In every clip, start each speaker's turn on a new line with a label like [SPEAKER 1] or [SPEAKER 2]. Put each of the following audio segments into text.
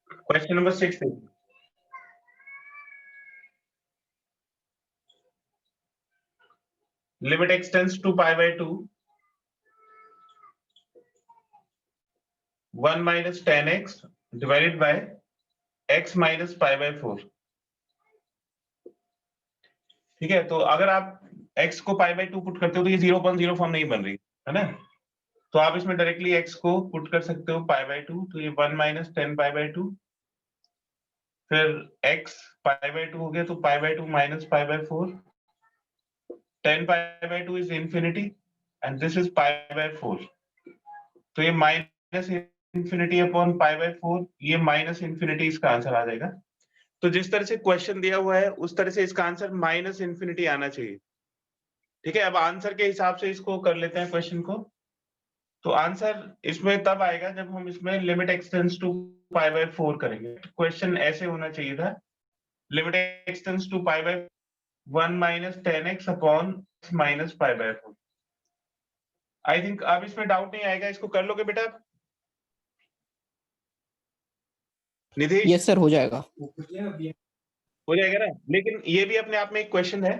[SPEAKER 1] Question number 6. Limit x tends to pi by 2, 1 minus 10x divided by x minus pi by 4. ठीक है, तो अगर आप x को pi by 2 पुट करते हो तो ये 0.0 फॉर्म नहीं बन रही है ना, तो आप इसमें डायरेक्टली x को पुट कर सकते हो pi by 2, तो ये 1 minus 10 pi by 2, फिर x pi by 2 हो गया तो pi by 2 minus pi by 4, 10 pi by 2 is infinity and this is pi by 4, तो ये minus infinity upon pi by 4, ये माइनस इंफिनिटी इसका आंसर आ जाएगा। तो जिस तरह से क्वेश्चन दिया हुआ है उस तरह से इसका आंसर माइनस इंफिनिटी आना चाहिए। ठीक है, अब आंसर के हिसाब से इसको कर लेते हैं क्वेश्चन को। तो आंसर इसमें तब आएगा जब हम इसमें limit x tends to pi by 4 करेंगे। क्वेश्चन ऐसे होना चाहिए था, limit x tends to pi by 1 minus 10x upon minus pi by 4। I think अब इसमें डाउट नहीं आएगा, इसको कर लोगे बेटा निधेश?
[SPEAKER 2] यस सर, हो जाएगा।
[SPEAKER 1] हो जाएगा ना, लेकिन ये भी अपने आप में एक क्वेश्चन है।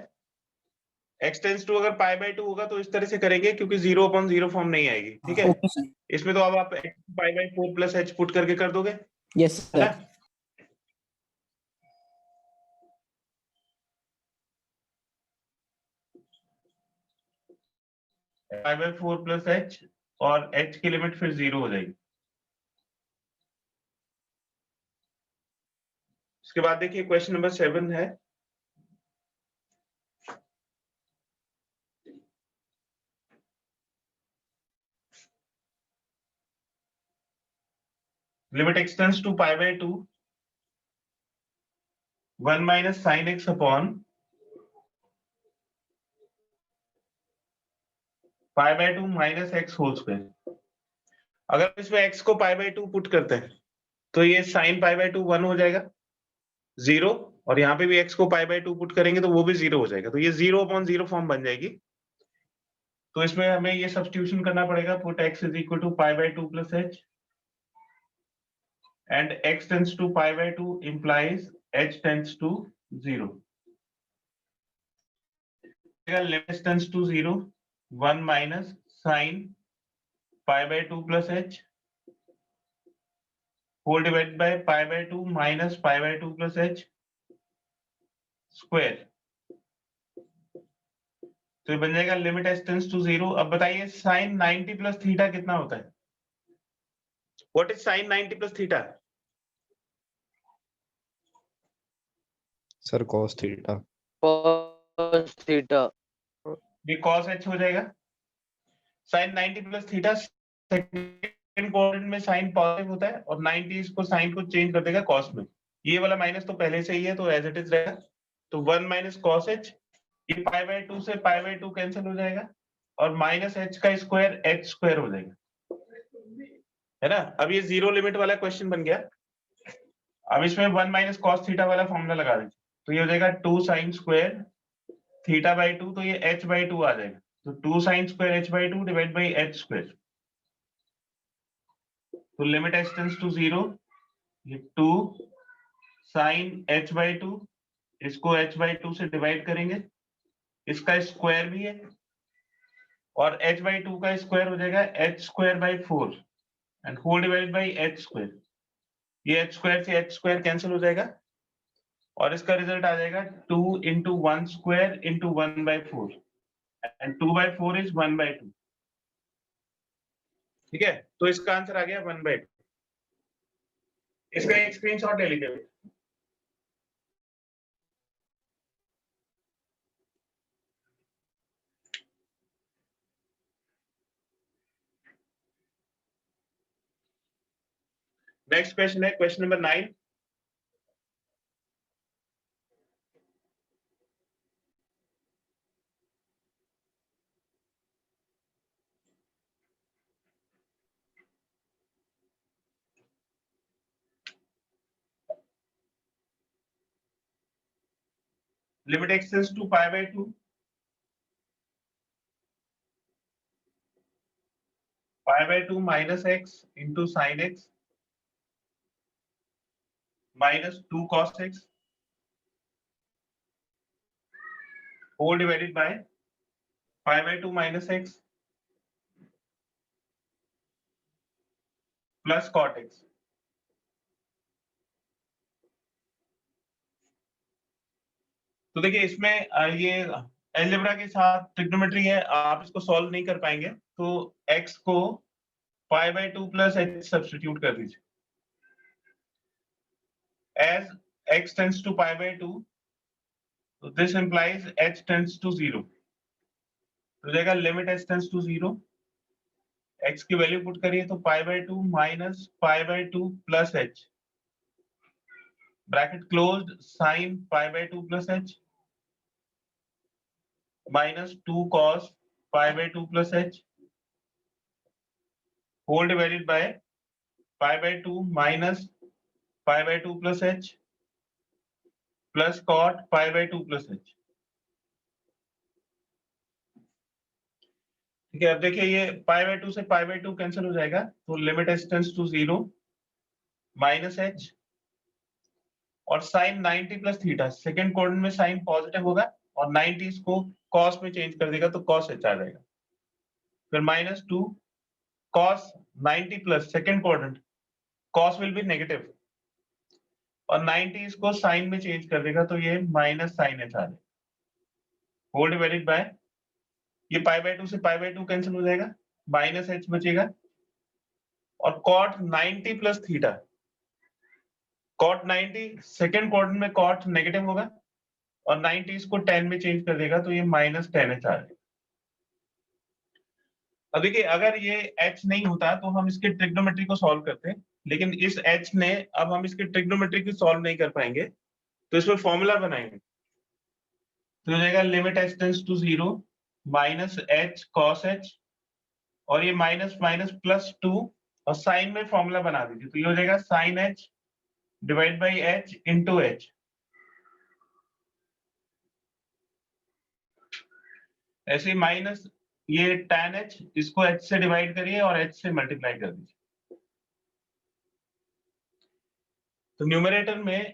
[SPEAKER 1] x टेंस टू अगर पाई बाय 2 होगा तो इस तरह से करेंगे क्योंकि 0/0 फॉर्म नहीं आएगी। ठीक है,
[SPEAKER 2] ओके सर।
[SPEAKER 1] इसमें तो अब आप पाई बाय 4 प्लस h पुट करके कर दोगे,
[SPEAKER 2] यस
[SPEAKER 1] है ना?
[SPEAKER 2] Sir.
[SPEAKER 1] Pi by 4 plus h और h की लिमिट फिर 0 हो जाएगी। इसके बाद देखिए क्वेश्चन नंबर 7 है। Limit x tends to pi by 2, 1 minus sine x upon pi by 2 minus x whole square. अगर इसमें x को पाई बाय 2 पुट करते हैं तो ये साइन पाई बाय 2 1 हो जाएगा 0, और यहाँ पे भी x को पाई बाय 2 पुट करेंगे तो वो भी 0 हो जाएगा, तो ये 0/0 फॉर्म बन जाएगी। तो इसमें हमें ये सब्स्टिट्यूशन करना पड़ेगा, put x is equal to pi by 2 plus h and x tends to pi by 2 implies h tends to 0। Limit tends to 0, 1 minus sine pi by 2 plus h whole divide by pi by 2 minus pi by 2 plus h square. तो ये बन जाएगा limit h tends to 0। अब बताइए sign 90 plus theta कितना होता है? What is sine 90 plus theta?
[SPEAKER 3] Sir cos theta.
[SPEAKER 4] cos theta.
[SPEAKER 1] ये cos h हो जाएगा। Sine 90 plus theta second quadrant में साइन पॉजिटिव होता है और 90 इसको साइन को चेंज कर देगा cos में। ये वाला माइनस तो पहले से ही है तो एज इट इज रहेगा। तो 1 माइनस cos h, ये पाई बाय 2 से पाई बाय 2 कैंसिल हो जाएगा और माइनस h का स्क्वायर h स्क्वायर हो जाएगा, है ना? अब ये जीरो लिमिट वाला क्वेश्चन बन गया। अब इसमें 1 माइनस कॉस थीटा वाला फॉर्मूला लगा दीजिए, तो ये हो जाएगा 2 साइन स्क्वायर थीटा बाय 2, तो ये h बाय 2 आ जाएगा। तो 2 sine square h by 2 divide by h square. तो लिमिट h टेंड्स टू 0, ये 2 साइन h बाय 2, इसको h बाय 2 से डिवाइड करेंगे, इसका स्क्वायर भी है और h बाय 2 का स्क्वायर हो जाएगा h square by 4 and whole divide by h square. ये h स्क्वायर से h स्क्वायर कैंसिल हो जाएगा और इसका रिजल्ट आ जाएगा 2 into 1 square into 1 by 4 and 2 by 4 is 1 by 2। ठीक है, तो इसका आंसर आ गया 1 बाय 2। इसका एक स्क्रीनशॉट ले लीजिए। नेक्स्ट क्वेश्चन है question number 9। Limit x tends to pi by 2, pi by 2 minus x into sine x minus 2 cos x whole divided by pi by 2 minus x plus cot x. तो देखिए इसमें ये algebra के साथ trigonometry है, आप इसको सॉल्व नहीं कर पाएंगे, तो x को पाई बाय 2 प्लस h सब्स्टिट्यूट कर दीजिए. As x tends to pi by 2, so this implies h tends to 0. तो जाएगा limit h tends to 0, x की वैल्यू पुट करिए तो पाई by 2 minus pi by 2 plus h, bracket closed, sign pi by 2 plus h minus 2 cos pi by 2 plus h whole divided by pi by 2 minus pi by 2 plus h plus cot pi by 2 plus h. ठीक है, अब देखिए ये pi by 2 से pi by 2 cancel हो जाएगा, तो limit h tends to 0 minus h और sine 90 plus theta, second quadrant में साइन पॉजिटिव होगा और 90 इसको कॉस में चेंज कर देगा तो कॉस h आ जाएगा. फिर minus 2 cos 90 plus second quadrant, cos will be negative और 90 इसको साइन में चेंज कर देगा तो ये माइनस साइन h आ जाएगा होल डिवाइडेड बाय, ये पाई बाय 2 से पाई बाय 2 कैंसिल हो जाएगा, माइनस h बचेगा और cot 90 plus theta, cot 90 second quadrant में cot नेगेटिव होगा और 90 इसको 10 में चेंज कर देगा तो ये माइनस 10h आ जाएगा. अब देखिए अगर ये h नहीं होता तो हम इसके ट्रिग्नोमेट्री को सॉल्व करते, लेकिन इस h ने, अब हम इसके ट्रिग्नोमेट्री को सॉल्व नहीं कर पाएंगे, तो इसमें फॉर्मूला बनाएंगे. तो हो जाएगा limit h tends to 0 minus h cos h और ये माइनस माइनस प्लस 2 और साइन में फॉर्मूला बना दीजिए, तो ये हो जाएगा sine h divide by h into h. ऐसे माइनस ये tan h, इसको h से डिवाइड करिए और h से मल्टीप्लाई कर दीजिए. तो न्यूमरेटर में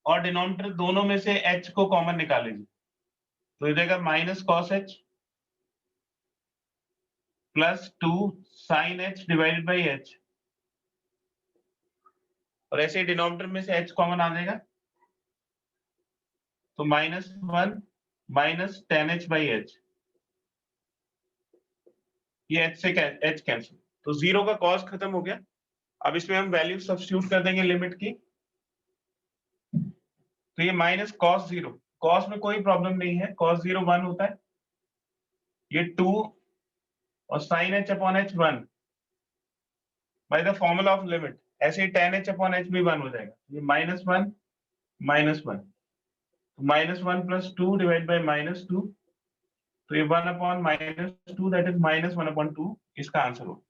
[SPEAKER 1] और डिनोमिनेटर दोनों में से h को कॉमन निकाल लीजिए, तो ये जाएगा minus cos h plus 2 sine h divided by h और ऐसे डिनोमिनेटर में से h कॉमन आ जाएगा तो minus 1 minus ten h by h, ये h से h कैंसिल, तो 0 का कॉस खत्म हो गया. अब इसमें हम वैल्यू सब्स्टिट्यूट कर देंगे लिमिट की, तो ये माइनस कॉस 0, कॉस में कोई प्रॉब्लम नहीं है, कॉस 0 1 होता है, ये 2 और sine h upon h 1 by the formula of limit, ऐसे ही tan h अपॉन h भी 1 हो जाएगा, ये माइनस 1 माइनस 1, तो minus 1 plus 2 divide bye minus 2, तो ये 1 upon minus 2 that is minus 1 upon 2 इसका आंसर होगा.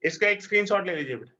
[SPEAKER 1] इसका एक स्क्रीनशॉट ले लीजिए बेटा.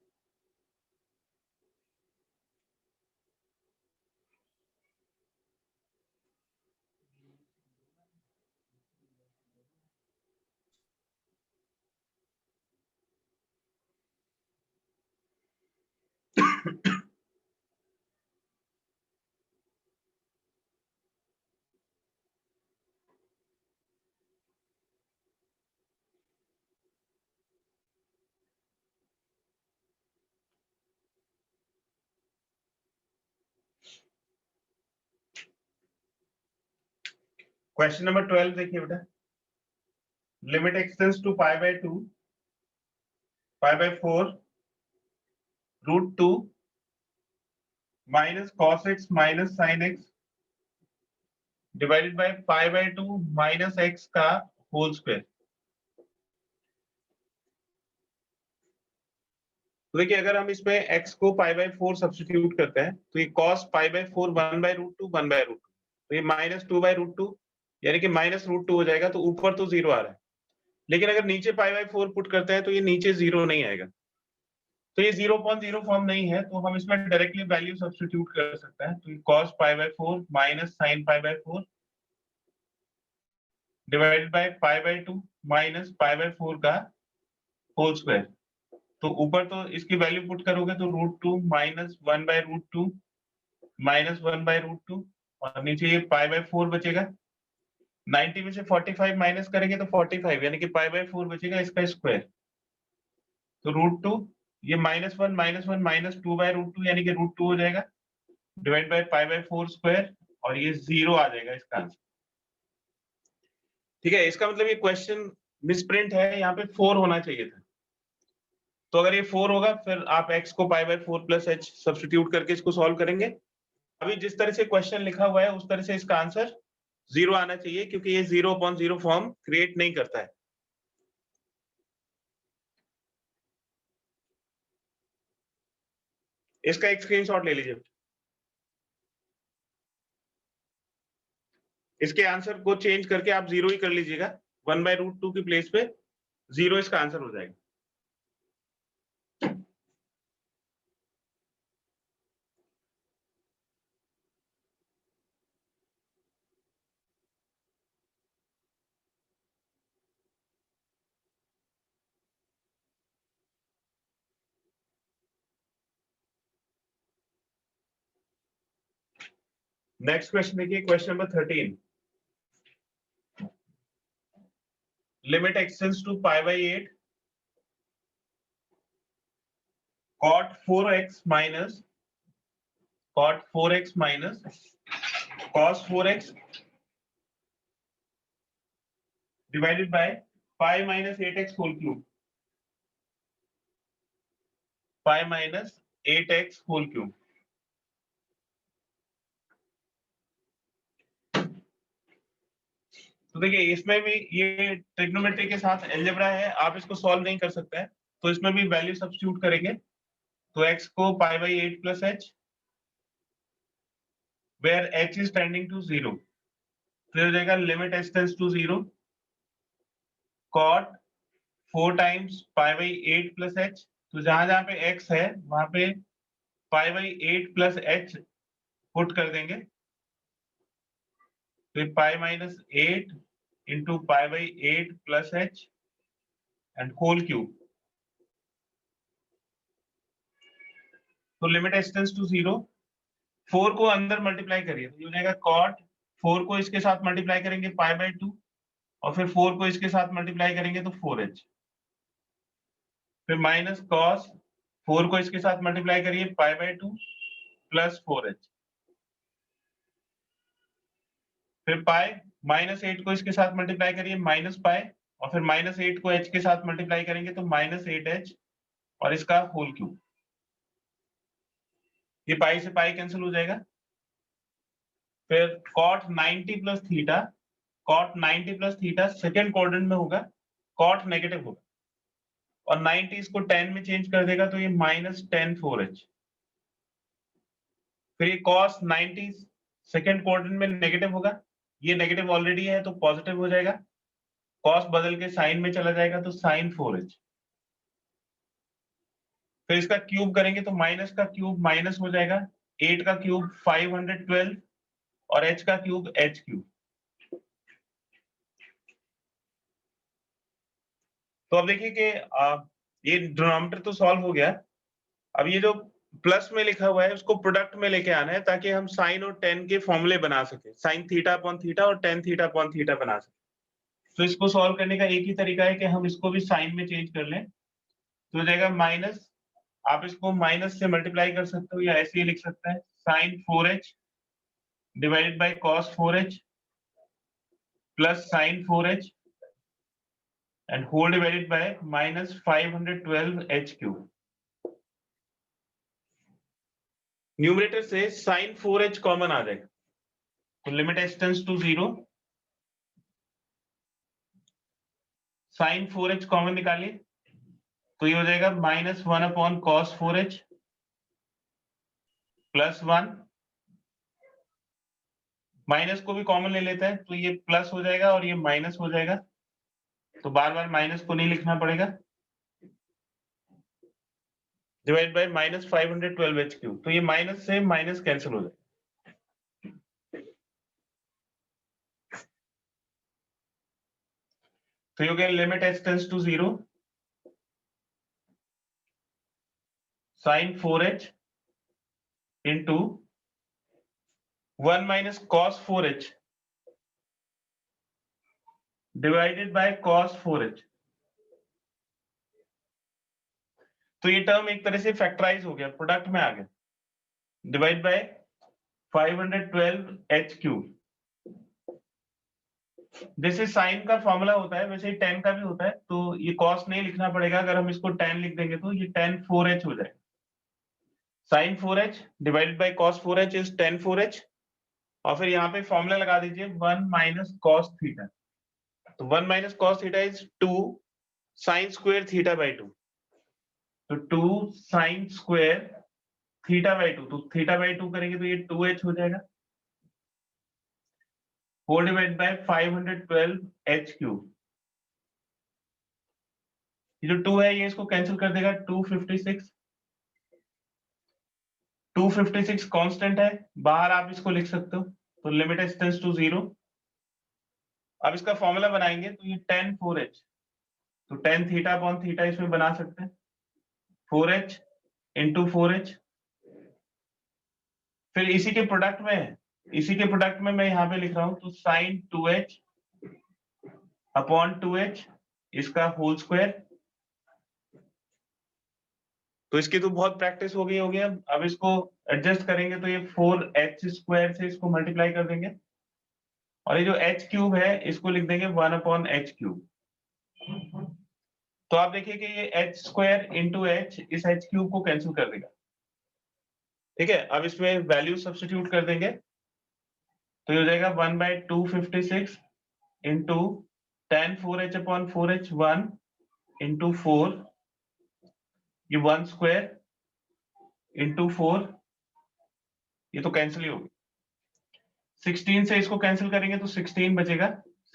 [SPEAKER 1] क्वेश्चन नंबर 12 देखिए बेटा, limit x tends to pi by 2 pi by 4 root 2 minus cos x minus sine x divided by pi by 2 minus x का होल स्क्वायर. तो देखिए अगर हम इसमें x को पाई बाय 4 सब्स्टिट्यूट करते हैं तो ये cos pi by 4 1 by root 2 1 by root 2, तो ये माइनस 2 बाय रूट 2 यानी कि माइनस रूट 2 हो जाएगा, तो ऊपर तो 0 आ रहा है, लेकिन अगर नीचे पाई बाय 4 पुट करते हैं तो ये नीचे 0 नहीं आएगा, तो ये 0.0 फॉर्म नहीं है, तो हम इसमें डायरेक्टली वैल्यू सब्स्टिट्यूट कर सकते हैं। तो cos π/4 minus sin π/4 divided by π/2 minus π/4 का होल स्क्वायर। तो ऊपर तो इसकी वैल्यू पुट करोगे तो √2 माइनस 1/√2 माइनस 1/√2 और नीचे ये π/4 बचेगा। 90 में से 45 माइनस करेंगे तो 45 यानी कि π/4 बचेगा इसका स्क्वायर। तो √2 ये -1 माइनस 2/√2 यानी कि √2 हो जाएगा डिवाइड बाय π/4 स्क्वायर और ये 0 आ जाएगा इसका आंसर। ठीक है, इसका मतलब ये क्वेश्चन मिसप्रिंट है, यहाँ पे 4 होना चाहिए था। तो अगर ये 4 होगा फिर आप x को π/4 प्लस h सब्स्टिट्यूट करके इसको सॉल्व करेंगे। अभी जिस तरह से क्वेश्चन लिखा हुआ है उस तरह से इसका आंसर 0 आना चाहिए, क्योंकि ये 0.0 फॉर्म क्रिएट नहीं करता है। इसका एक स्क्रीनशॉट ले लीजिए। इसके आंसर को चेंज करके आप 0 ही कर लीजिएगा, 1/√2 की प्लेस पे 0 इसका आंसर हो जाएगा। नेक्स्ट क्वेश्चन देखिए, question number 13। Limit x tends to π/8 cot 4x minus cos 4x divided by pi minus 8x whole cube, pi minus 8x whole cube। तो देखिए इसमें भी ये ट्रिग्नोमेट्री के साथ अलजेब्रा है, आप इसको सॉल्व नहीं कर सकते हैं, तो इसमें भी वैल्यू सब्स्टिट्यूट करेंगे। तो x को π/8 plus h where h is tending to 0, तो हो जाएगा limit h tends to 0 cot 4 times π/8 plus h। तो जहां जहां पे x है वहां पे π/8 plus h पुट कर देंगे, तो pi minus 8 into π/8 plus h and whole cube। तो लिमिट h tends to 0, 4 को अंदर मल्टीप्लाई करिए तो ये हो जाएगा cot 4 को इसके साथ मल्टीप्लाई करेंगे π/2 और फिर 4 को इसके साथ मल्टीप्लाई करेंगे तो 4h, फिर माइनस cos 4 को इसके साथ मल्टीप्लाई करिए π/2 प्लस 4h, फिर पाई -8 को इसके साथ मल्टीप्लाई करिए -पाई और फिर -8 को h के साथ मल्टीप्लाई करेंगे तो -8h और इसका होल क्यूब। ये पाई से पाई कैंसिल हो जाएगा। फिर cot 90 plus theta, cot 90 plus theta second quadrant में होगा, cot नेगेटिव होगा और 90 इसको 10 में चेंज कर देगा तो ये -10 4h। फिर ये cos 90 सेकेंड क्वाड्रेंट में नेगेटिव होगा, ये नेगेटिव ऑलरेडी है तो पॉजिटिव हो जाएगा, cos बदल के साइन में चला जाएगा तो sin 4h। फिर इसका क्यूब करेंगे तो माइनस का क्यूब माइनस हो जाएगा, 8 का क्यूब 512 और h का क्यूब h क्यूब। तो अब देखिए कि ये डिनोमिनेटर तो सॉल्व हो गया। अब ये जो प्लस में लिखा हुआ है उसको प्रोडक्ट में लेके आना है ताकि हम साइन और टेन के फॉर्मूले बना सके, साइन थीटा अपॉन थीटा और टेन थीटा अपॉन थीटा बना सके। तो इसको सॉल्व करने का एक ही तरीका है कि हम इसको भी साइन में चेंज कर लें। तो हो जाएगा माइनस, आप इसको माइनस से मल्टीप्लाई कर सकते हो या ऐसे ही लिख सकते हैं, sine 4h divided by cos 4h plus sine 4h and whole divided by -512h cube. Numerator से sin 4h कॉमन आ जाएगा, तो limit h tends to 0, sin 4h common निकालिए तो ये हो जाएगा -1 upon cos 4h plus 1, minus को भी कॉमन ले लेते हैं तो ये प्लस हो जाएगा और ये माइनस हो जाएगा, तो बार बार माइनस को नहीं लिखना पड़ेगा। डिवाइड बाय -512h3, तो ये माइनस से माइनस कैंसिल हो जाएगा। तो you get limit h tends to 0 sin 4h into 1 minus cos 4h divided by cos 4h। तो ये टर्म एक तरह से फैक्टराइज हो गया, प्रोडक्ट में आ गया, डिवाइड बाय 512h3। जैसे साइन का फॉर्मूला होता है वैसे ही tan का भी होता है, तो ये cos नहीं लिखना पड़ेगा, अगर हम इसको tan लिख देंगे तो ये tan 4h हो जाएगा। sin 4h divided by cos 4h is tan 4h, और फिर यहाँ पे फॉर्मूला लगा दीजिए 1 minus cos थीटा। तो 1 minus cos theta is 2 sin square theta by 2, तो 2 sin स्क्वायर थीटा बाय 2, तो थीटा बाय 2 करेंगे तो ये 2h हो जाएगा, होल डिवाइड बाय 512h3। ये जो 2 है ये इसको कैंसिल कर देगा, 256 कांस्टेंट है, बाहर आप इसको लिख सकते हो, तो लिमिट h टेंड्स टू 0। अब इसका फॉर्मूला बनाएंगे तो ये tan 4h, तो tan थीटा अपॉन थीटा इसमें बना सकते हैं, 4h इंटू 4h। फिर इसी के प्रोडक्ट में मैं यहाँ पे लिख रहा हूं, तो sin 2h अपॉन 2h इसका होल स्क्वायर। तो इसकी तो बहुत प्रैक्टिस हो गई होगी, अब इसको एडजस्ट करेंगे तो ये 4h स्क्वायर से इसको मल्टीप्लाई कर देंगे, और ये जो h क्यूब है इसको लिख देंगे 1 अपॉन h क्यूब। तो आप देखिए कि ये h स्क्वायर इंटू h इस h क्यूब को कैंसिल कर देगा, ठीक है। अब इसमें वैल्यू सब्स्टिट्यूट कर देंगे तो ये हो जाएगा 1/256 into tan 4h upon 4h 1 into 4, ये 1 स्क्वायर इंटू 4, ये तो कैंसिल ही होगी। 16 से इसको कैंसिल करेंगे तो 16 बचेगा,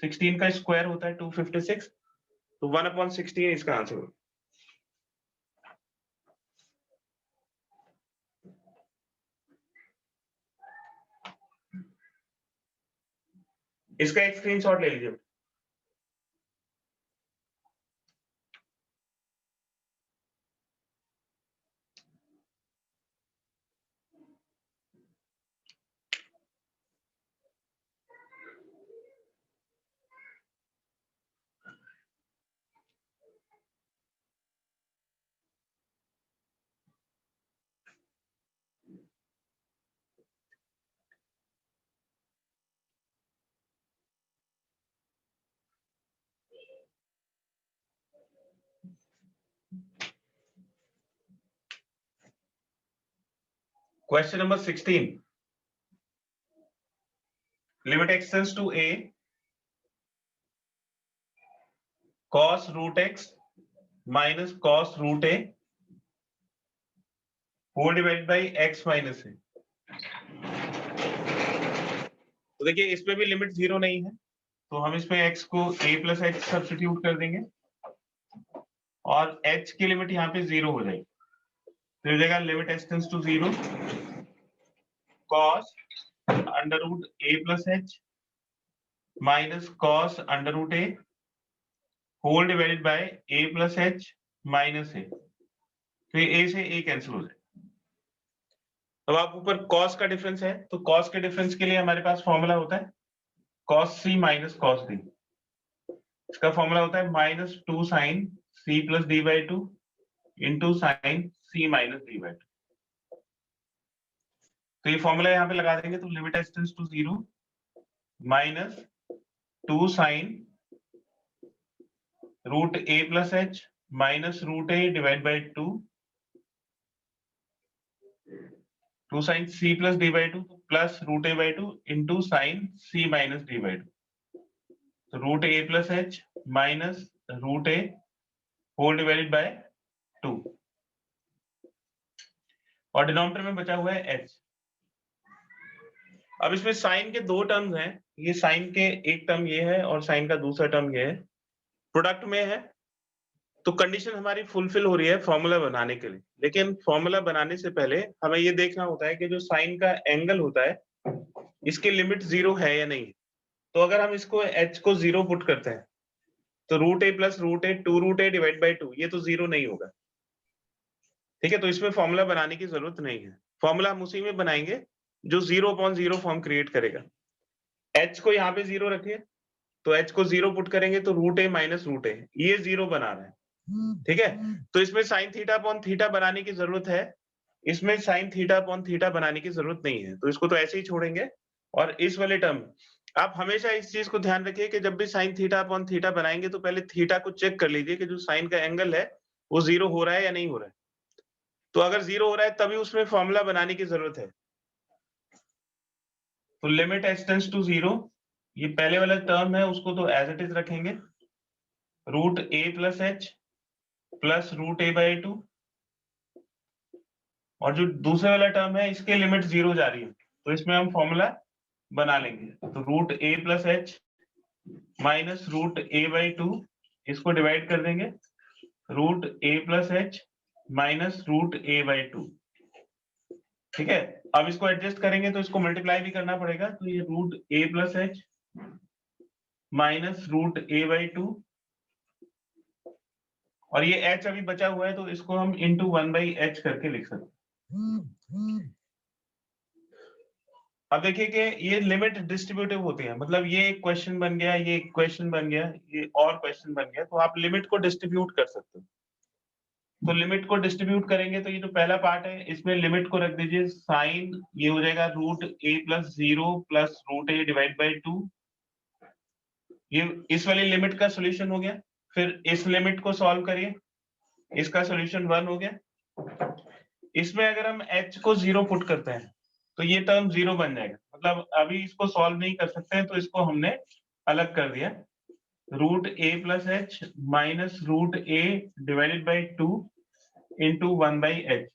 [SPEAKER 1] 16 का स्क्वायर होता है 256, तो 1 अपॉन 16 इसका आंसर होगा। इसका एक स्क्रीनशॉट ले लीजिए। Question number 16. Limit x tends to a cos root x minus cos root a whole divided by x minus a। तो देखिए इसमें भी लिमिट 0 नहीं है, तो हम इसमें x को a प्लस h सब्स्टिट्यूट कर देंगे और h की लिमिट यहाँ पे 0 हो जाएगी, तो हो जाएगा limit h tends to 0 cos under root a plus h minus cos under root a whole divided by a plus h minus a, तो ये a से a कैंसिल हो जाएगा। अब आप ऊपर cos का डिफरेंस है, तो cos के डिफरेंस के लिए हमारे पास फॉर्मूला होता है cos c माइनस cos d। इसका फॉर्मूला होता है -2 sin c plus d by 2 into sine c minus d by 2। तो ये फॉर्मूला यहाँ पे लगा देंगे तो limit h tends to 0 -2 sin root a plus h minus root a divide by 2 sin c plus d by 2 plus root a by 2 into sine c minus d by 2, तो root a plus h minus root a whole divided by 2, और denominator में बचा हुआ है h। अब इसमें sign के दो टर्म्स हैं, ये साइन के एक टर्म ये है और साइन का दूसरा टर्म ये है, प्रोडक्ट में है तो कंडीशन हमारी फुलफिल हो रही है फॉर्मूला बनाने के लिए, लेकिन फॉर्मूला बनाने से पहले हमें ये देखना होता है कि जो साइन का एंगल होता है इसकी लिमिट 0 है या नहीं। तो अगर हम इसको h को 0 पुट करते हैं तो root A plus root A 2 root A divide by 2 ये तो 0 नहीं होगा, ठीक है। तो इसमें फॉर्मूला बनाने की जरूरत नहीं है, फॉर्मूला हम उसी में बनाएंगे जो 0/0 फॉर्म क्रिएट करेगा। h को यहाँ पे 0 रखिए, तो h को 0 पुट करेंगे तो रूट ए माइनस रूट ए ये 0 बना रहा है, ठीक है। तो इसमें साइन थीटा अपॉन थीटा बनाने की जरूरत है, इसमें साइन थीटा अपॉन थीटा बनाने की जरूरत नहीं है, तो इसको तो ऐसे ही छोड़ेंगे। और इस वाले टर्म आप हमेशा इस चीज को ध्यान रखिए कि जब भी साइन थीटा अपॉन थीटा बनाएंगे तो पहले थीटा को चेक कर लीजिए कि जो साइन का एंगल है वो 0 हो रहा है या नहीं हो रहा है। तो अगर 0 हो रहा है तभी उसमें फॉर्मूला बनाने की जरूरत है। तो लिमिट h टेंड्स टू 0, ये पहले वाला टर्म है उसको तो एज इट इज रखेंगे, root a plus h plus root a by 2, और जो दूसरे वाला टर्म है इसके लिमिट 0 जा रही है, तो इसमें हम फॉर्मूला बना लेंगे। तो root a plus h minus root a by 2, इसको डिवाइड कर देंगे, root a plus h minus root a by 2, ठीक है। अब इसको एडजस्ट करेंगे तो इसको मल्टीप्लाई भी करना पड़ेगा, तो ये root a plus h minus root a by 2, और ये h अभी बचा हुआ है तो इसको हम इंटू 1/h करके लिख सकते हैं। अब देखिए कि ये लिमिट डिस्ट्रीब्यूटिव होती है, मतलब ये एक क्वेश्चन बन गया, ये एक क्वेश्चन बन गया, ये और क्वेश्चन बन गया, तो आप लिमिट को डिस्ट्रीब्यूट कर सकते हो। तो लिमिट को डिस्ट्रीब्यूट करेंगे तो ये जो पहला पार्ट है इसमें लिमिट को रख दीजिए, साइन ये हो जाएगा root a plus 0 plus root a divide by 2, ये इस वाली लिमिट का सोल्यूशन हो गया। फिर इस लिमिट को सॉल्व करिए, इसका सोल्यूशन 1 हो गया। इसमें अगर हम h को 0 पुट करते हैं तो ये टर्म 0 बन जाएगा, मतलब अभी इसको सॉल्व नहीं कर सकते हैं तो इसको हमने अलग कर दिया, root a plus h minus root a divided by 2 into 1/h।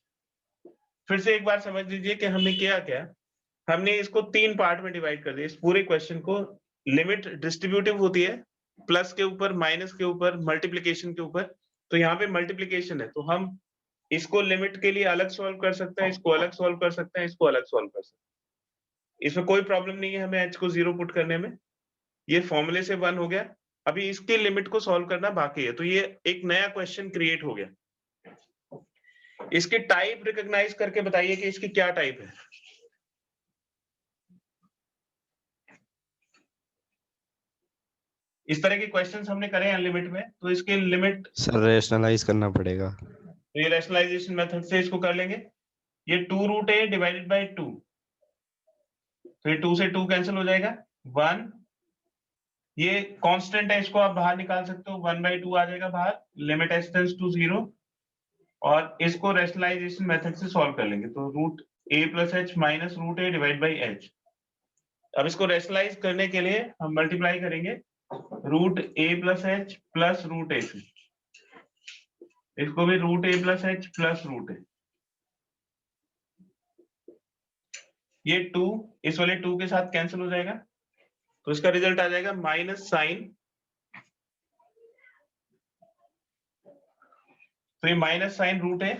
[SPEAKER 1] फिर से एक बार समझ लीजिए कि हमने किया क्या, हमने इसको 3 पार्ट में डिवाइड कर दिया। इस पूरे क्वेश्चन को लिमिट डिस्ट्रीब्यूटिव होती है, प्लस के ऊपर, माइनस के ऊपर, मल्टीप्लीकेशन के ऊपर, तो यहाँ पे मल्टीप्लीकेशन है तो हम इसको लिमिट के लिए अलग सॉल्व कर सकते हैं, इसको अलग सॉल्व कर सकते हैं, इसको अलग सॉल्व कर सकते हैं, इसमें कोई प्रॉब्लम नहीं है हमें h को 0 पुट करने में। ये फॉर्मूले से 1 हो गया, अभी इसकी लिमिट को सॉल्व करना बाकी है, तो ये एक नया क्वेश्चन क्रिएट हो गया। इसकी टाइप रिकॉग्नाइज करके बताइए कि इसकी क्या टाइप है। इस तरह के क्वेश्चंस हमने करे हैं लिमिट में, तो इसके लिमिट
[SPEAKER 2] सर रेशनलाइज करना पड़ेगा।
[SPEAKER 1] तो ये रैशनलाइजेशन मेथड से इसको कर लेंगे। ये 2 रूट a डिवाइडेड बाई 2, तो ये 2 से 2 कैंसिल हो जाएगा, 1, ये कांस्टेंट है इसको आप बाहर निकाल सकते हो, 1/2 आ जाएगा बाहर, लिमिट h टेंड्स टू 0, और इसको रैशनलाइजेशन मेथड से सॉल्व कर लेंगे, तो root a plus h minus root a divide by h। अब इसको रैशनलाइज करने के लिए हम मल्टीप्लाई करेंगे root a plus h plus root a से, इसको भी root a plus h plus root a, ये 2 इस वाले 2 के साथ कैंसिल हो जाएगा, तो इसका रिजल्ट आ जाएगा माइनस साइन, तो ये माइनस साइन रूट है,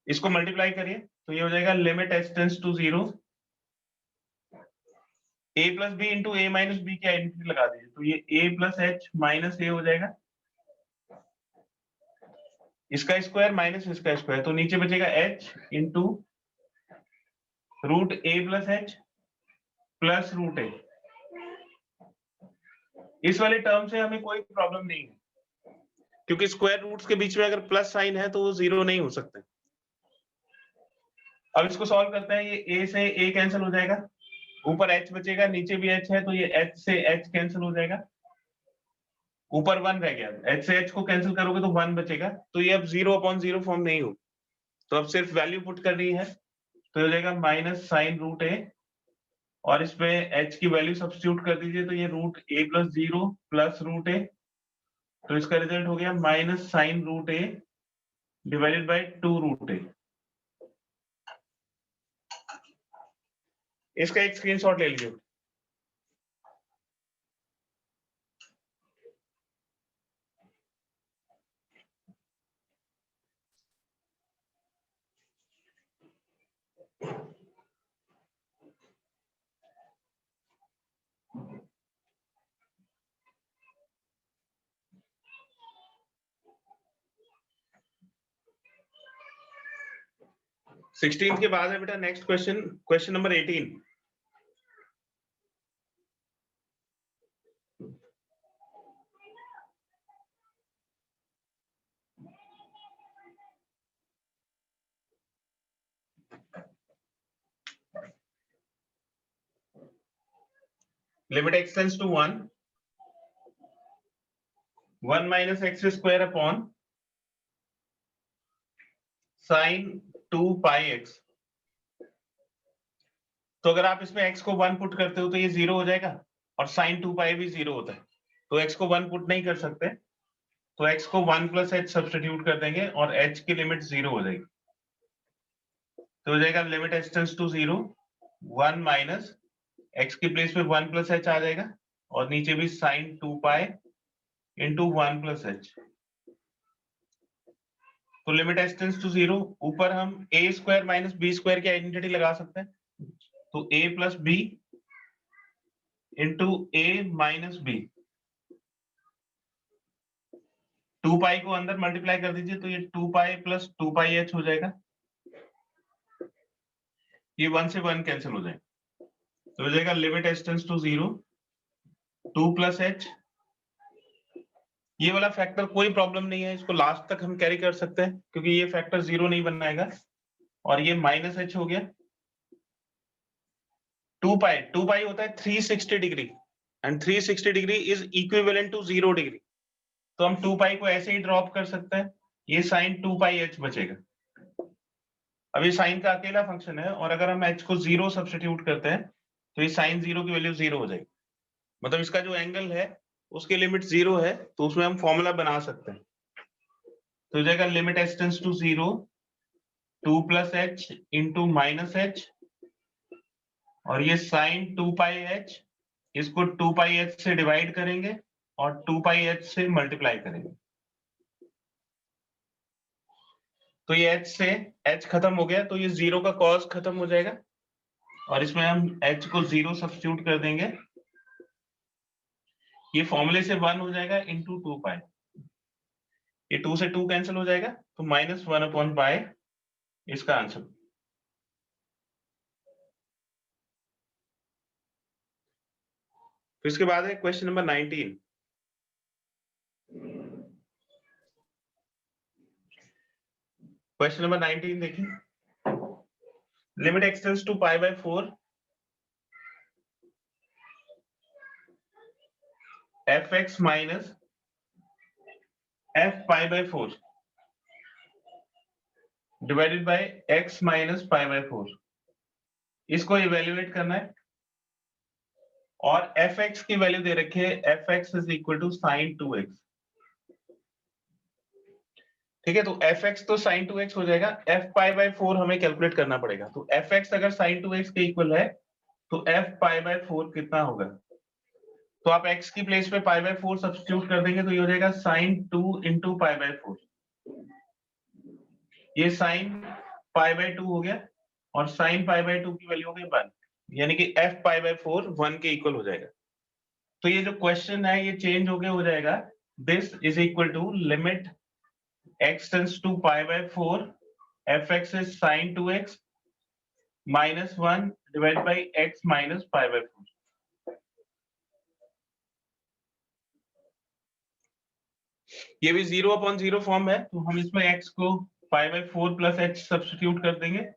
[SPEAKER 1] इसको मल्टीप्लाई करिए तो ये हो जाएगा limit h tends to 0, a plus b into a minus b की आइडेंटिटी लगा दीजिए, तो ये a plus h minus a हो जाएगा, इसका स्क्वायर माइनस इसका स्क्वायर, तो नीचे बचेगा h into root a plus h plus root a। इस वाले टर्म से हमें कोई प्रॉब्लम नहीं है, क्योंकि स्क्वायर रूट्स के बीच में अगर प्लस साइन है तो वो 0 नहीं हो सकते। अब इसको सॉल्व करते हैं, ये a से a कैंसिल हो जाएगा, ऊपर h बचेगा, नीचे भी h है तो ये h से h कैंसिल हो जाएगा, ऊपर 1 रह गया, h से h को कैंसिल करोगे तो 1 बचेगा, तो ये अब 0/0 फॉर्म नहीं हो, तो अब सिर्फ वैल्यू पुट करनी है, तो हो जाएगा माइनस साइन रूट a, और इसमें h की वैल्यू सब्स्टिट्यूट कर दीजिए, तो ये root a plus 0 plus root a, तो इसका रिजल्ट हो गया minus sine root a divided by 2 root a। इसका एक स्क्रीनशॉट ले लीजिए। 16 के बाद है बेटा next question, question number 18। Limit x tends to 1, 1 minus x square upon sin 2 pi x। तो अगर आप इसमें x को 1 पुट करते हो तो ये 0 हो जाएगा, और sin 2 pi भी 0 होता है, तो x को 1 पुट नहीं कर सकते, तो x को 1 plus h सब्स्टिट्यूट कर देंगे और h की लिमिट 0 हो जाएगी। तो हो जाएगा limit h tends to 0, 1 minus x की प्लेस पे 1 plus h आ जाएगा, और नीचे भी sin 2 pi into 1 plus h। तो लिमिट h टेंड्स टू 0, ऊपर हम a square minus b square की आइडेंटिटी लगा सकते हैं, तो a plus b into a minus b, 2 पाई को अंदर मल्टीप्लाई कर दीजिए तो ये 2 पाई प्लस 2 पाई h हो जाएगा, ये 1 से 1 कैंसिल हो जाएगा, तो हो जाएगा limit h tends to 0, 2 plus h। ये वाला फैक्टर कोई प्रॉब्लम नहीं है, इसको लास्ट तक हम कैरी कर सकते हैं क्योंकि ये फैक्टर 0 नहीं बनाएगा, और ये माइनस h हो गया। 2 पाई होता है 360 degree, and 360 degree is equivalent to 0 degree, तो हम 2 पाई को ऐसे ही ड्रॉप कर सकते हैं, ये साइन 2 पाई h बचेगा। अब ये साइन का अकेला फंक्शन है, और अगर हम h को 0 सब्स्टिट्यूट करते हैं तो ये साइन 0 की वैल्यू 0 हो जाएगी, मतलब इसका जो एंगल है उसकी लिमिट 0 है, तो उसमें हम फॉर्मूला बना सकते हैं। तो हो जाएगा limit h tends to 0, 2 plus h into minus h, और ये साइन 2 पाई h, इसको 2 पाई h से डिवाइड करेंगे और 2 पाई h से मल्टीप्लाई करेंगे, तो ये h से h खत्म हो गया, तो ये 0 का कॉस खत्म हो जाएगा, और इसमें हम h को 0 सब्स्टिट्यूट कर देंगे, ये फॉर्मूले से 1 हो जाएगा इंटू 2 पाई, ये 2 से 2 कैंसिल हो जाएगा, तो माइनस 1 अपॉन पाई इसका आंसर। तो इसके बाद है क्वेश्चन नंबर 19। क्वेश्चन नंबर 19 देखिए, limit x tends to pi by 4, fx minus f pi by 4 divided by x minus pi by 4, इसको इवेल्युएट करना है, और fx की वैल्यू दे रखी है, fx is equal to sine 2x। ठीक है, तो fx तो sin 2x हो जाएगा, f पाई बाय 4 हमें कैलकुलेट करना पड़ेगा, तो fx अगर sin 2x के इक्वल है तो f पाई बाय 4 कितना होगा, तो आप x की प्लेस पे पाई बाय 4 सब्स्टिट्यूट कर देंगे, तो ये हो जाएगा sin 2 इंटू पाई बाय 4, ये sin पाई बाय 2 हो गया, और sin पाई बाय 2 की वैल्यू हो गई 1, यानी कि f पाई बाय 4 1 के इक्वल हो जाएगा। तो ये जो क्वेश्चन है ये चेंज हो जाएगा, this is equal to limit x tends to pi by 4, fx is sin 2x minus 1 divided by x minus pi by 4। ये भी 0 अपॉन 0 फॉर्म है, तो हम इसमें x को pi by 4 plus h substitute कर देंगे,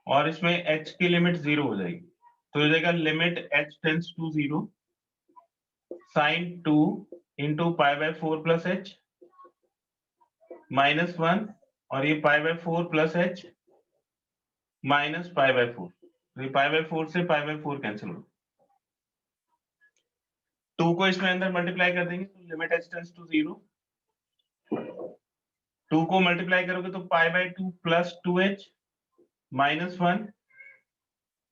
[SPEAKER 1] और इसमें h की लिमिट 0 हो जाएगी, तो हो जाएगा limit h tends to 0 sin 2 into pi by 4 plus h minus 1, और ये पाई by 4 plus h minus pi by 4, तो ये पाई बाय 4 से पाई बाय 4 कैंसिल हो, 2 को इसमें अंदर मल्टीप्लाई कर देंगे, तो लिमिट h टेंड्स टू 0, 2 को मल्टीप्लाई करोगे तो पाई by 2 plus 2h minus 1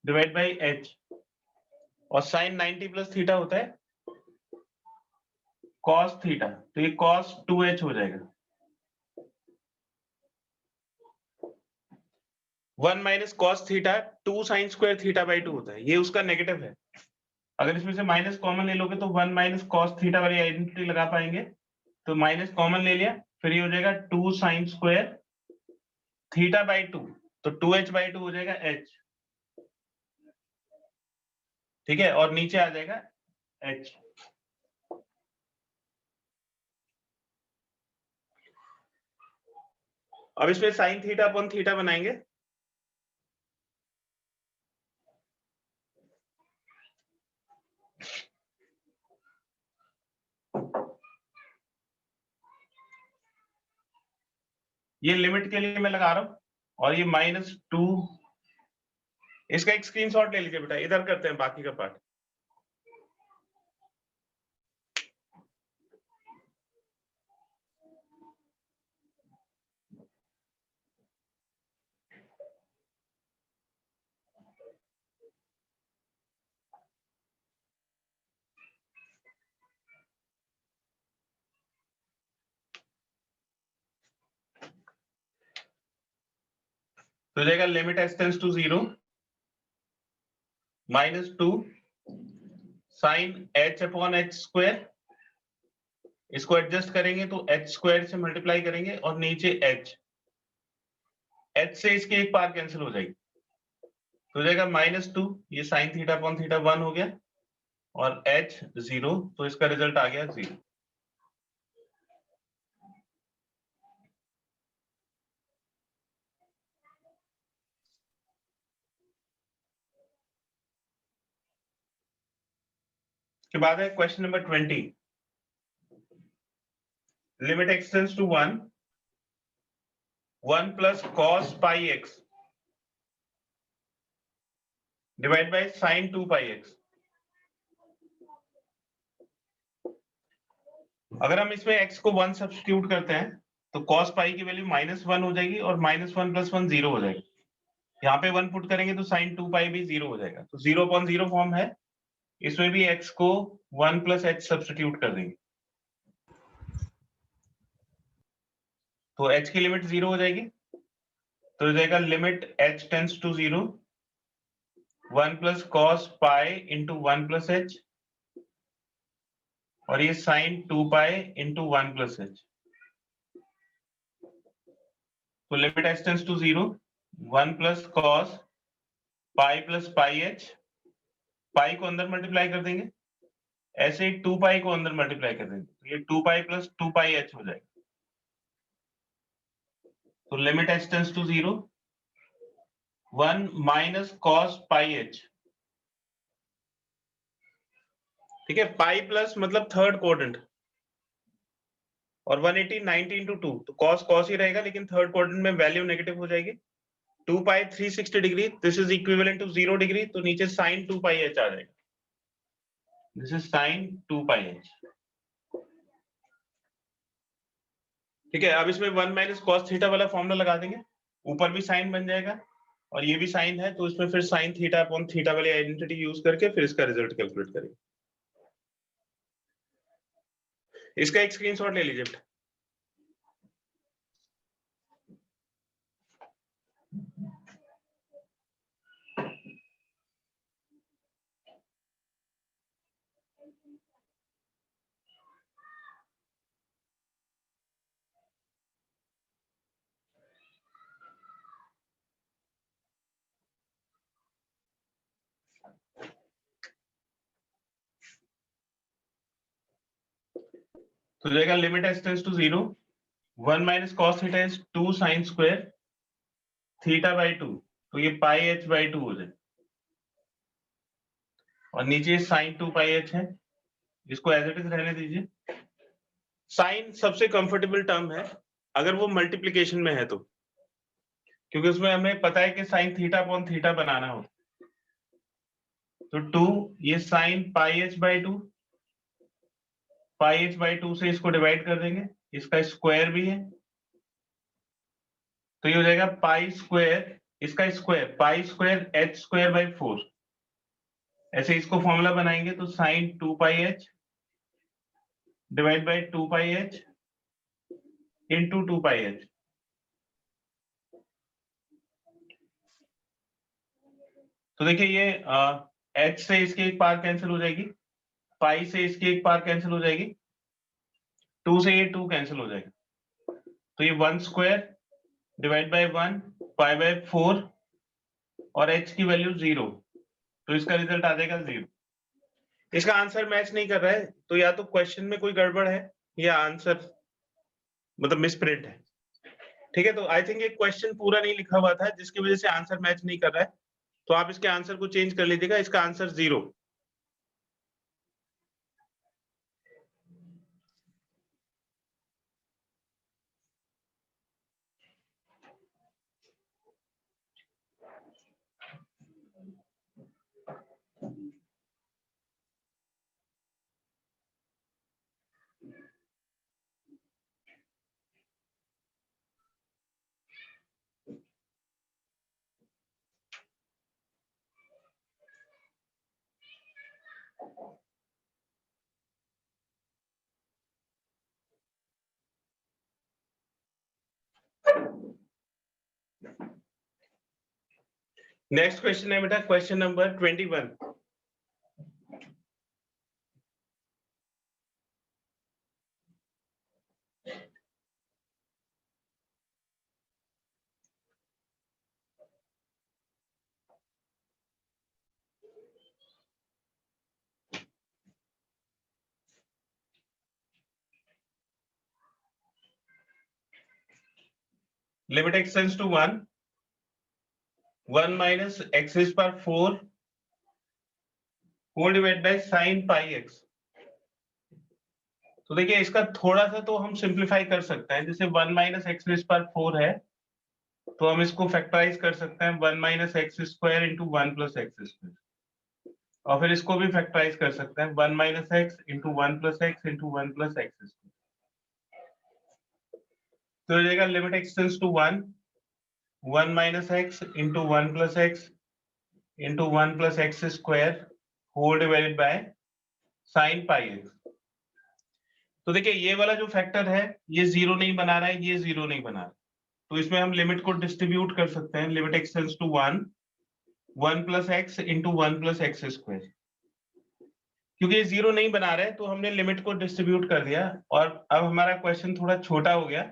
[SPEAKER 1] divide by h, और साइन 90 प्लस थीटा होता है cos थीटा, तो ये cos 2h हो जाएगा, 1 minus cos theta 2 sine square theta by 2 होता है, ये उसका नेगेटिव है, अगर इसमें से माइनस कॉमन ले लोगे तो 1 माइनस कॉस थीटा वाली आइडेंटिटी लगा पाएंगे, तो माइनस कॉमन ले लिया, फिर ये हो जाएगा 2 साइन स्क्वायर थीटा बाई 2, तो 2h बाई 2 हो जाएगा h, ठीक है, और नीचे आ जाएगा h। अब इसमें साइन थीटा अपॉन थीटा बनाएंगे। ये लिमिट के लिए मैं लगा रहा हूं, और ये -2, इसका एक स्क्रीनशॉट ले लीजिए बेटा, इधर करते हैं बाकी का पार्ट। तो हो जाएगा limit h tends to 0, -2 sine h upon h square, इसको एडजस्ट करेंगे तो h स्क्वायर से मल्टीप्लाई करेंगे, और नीचे h से इसके एक पार कैंसिल हो जाएगी, तो हो जाएगा -2, ये साइन थीटा अपॉन थीटा 1 हो गया, और h 0, तो इसका रिजल्ट आ गया 0। के बाद है question number 20, limit x tends to 1, 1 plus cos pi x divide by sine 2 pi x। अगर हम इसमें x को 1 सब्स्टिट्यूट करते हैं तो cos पाई की वैल्यू -1 हो जाएगी, और -1 + 1 0 हो जाएगा। यहाँ पे 1 पुट करेंगे तो साइन 2 पाई भी 0 हो जाएगा, तो 0/0 फॉर्म है। इसमें भी x को 1 + h सब्स्टिट्यूट कर देंगे, तो h की लिमिट 0 हो जाएगी, तो हो जाएगा limit h tends to 0, 1 plus cos pi into 1 + h, और ये साइन 2 पाई इंटू 1 + h, तो limit h tends to 0, 1 plus cos pi plus pi h, pi को अंदर मल्टीप्लाई कर देंगे, ऐसे ही 2 पाई को अंदर मल्टीप्लाई कर देंगे, तो ये 2 पाई प्लस 2 पाई h हो जाएगा, तो limit h tends to 0, 1 minus cos pi h, ठीक है, पाई प्लस मतलब थर्ड क्वाड्रेंट, और 180 90 into 2, तो cos cos ही रहेगा, लेकिन थर्ड क्वाड्रेंट में वैल्यू नेगेटिव हो जाएगी। 2 pi 360 degree, this is equivalent to 0 degree, तो नीचे साइन 2 पाई h आ जाएगा, this is sine 2 pi h, ठीक है। अब इसमें 1 माइनस cos थीटा वाला फॉर्मूला लगा देंगे, ऊपर भी साइन बन जाएगा, और ये भी साइन है, तो इसमें फिर साइन थीटा अपॉन थीटा वाली आइडेंटिटी यूज करके फिर इसका रिजल्ट कैलकुलेट करेंगे। इसका एक स्क्रीनशॉट ले लीजिए। तो जाएगा limit h tends to 0, 1 minus cos theta is 2 sine square theta by 2, तो ये पाई h बाई 2 हो जाए, और नीचे साइन 2 पाई h है, इसको एज इट इज रहने दीजिए। साइन सबसे कंफर्टेबल टर्म है अगर वो मल्टीप्लिकेशन में है तो, क्योंकि उसमें हमें पता है कि साइन थीटा अपॉन थीटा बनाना हो, तो 2 ये sine pi h by 2, pi h by 2 से इसको डिवाइड कर देंगे, इसका स्क्वायर भी है, तो ये हो जाएगा पाई स्क्वायर, इसका square pi square h square by 4। ऐसे इसको फॉर्मूला बनाएंगे तो sine 2 pi h divide by 2 pi h into 2 pi h, तो देखिए ये h से इसकी एक पार कैंसिल हो जाएगी, पाई से इसकी एक पार कैंसिल हो जाएगी, 2 से ये 2 कैंसिल हो जाएगा, तो ये 1 square divide by 1 pi by 4 और h की वैल्यू 0, तो इसका रिजल्ट आ जाएगा 0। इसका आंसर मैच नहीं कर रहा है, तो या तो क्वेश्चन में कोई गड़बड़ है या आंसर मतलब मिसप्रिंट है। ठीक है, तो आई थिंक ये क्वेश्चन पूरा नहीं लिखा हुआ था जिसकी वजह से आंसर मैच नहीं कर रहा है, तो आप इसके आंसर को चेंज कर लीजिएगा। इसका आंसर 0। नेक्स्ट क्वेश्चन है बेटा question number 21। Limit x tends to 1 minus x is power 4 whole divide by sin pi x। तो देखिए इसका थोड़ा सा तो हम सिंप्लीफाई कर सकते हैं, जैसे 1 माइनस एक्स रेज पर 4 है तो हम इसको फैक्टराइज कर सकते हैं 1 minus x square into 1 plus x square, और फिर इसको भी फैक्टराइज कर सकते हैं 1 minus x into 1 plus x into 1 plus x square. तो हो जाएगा limit x tends to 1 minus x into 1 plus x into 1 plus x square whole divided by sine pi x. तो देखिए ये वाला जो फैक्टर है ये 0 नहीं बना रहा है, ये 0 नहीं बना रहा है, तो इसमें हम लिमिट को डिस्ट्रीब्यूट कर सकते हैं। Limit x tends to 1 plus x into 1 plus x square. क्योंकि ये 0 नहीं बना रहे तो हमने लिमिट को डिस्ट्रीब्यूट कर दिया, और अब हमारा क्वेश्चन थोड़ा छोटा हो गया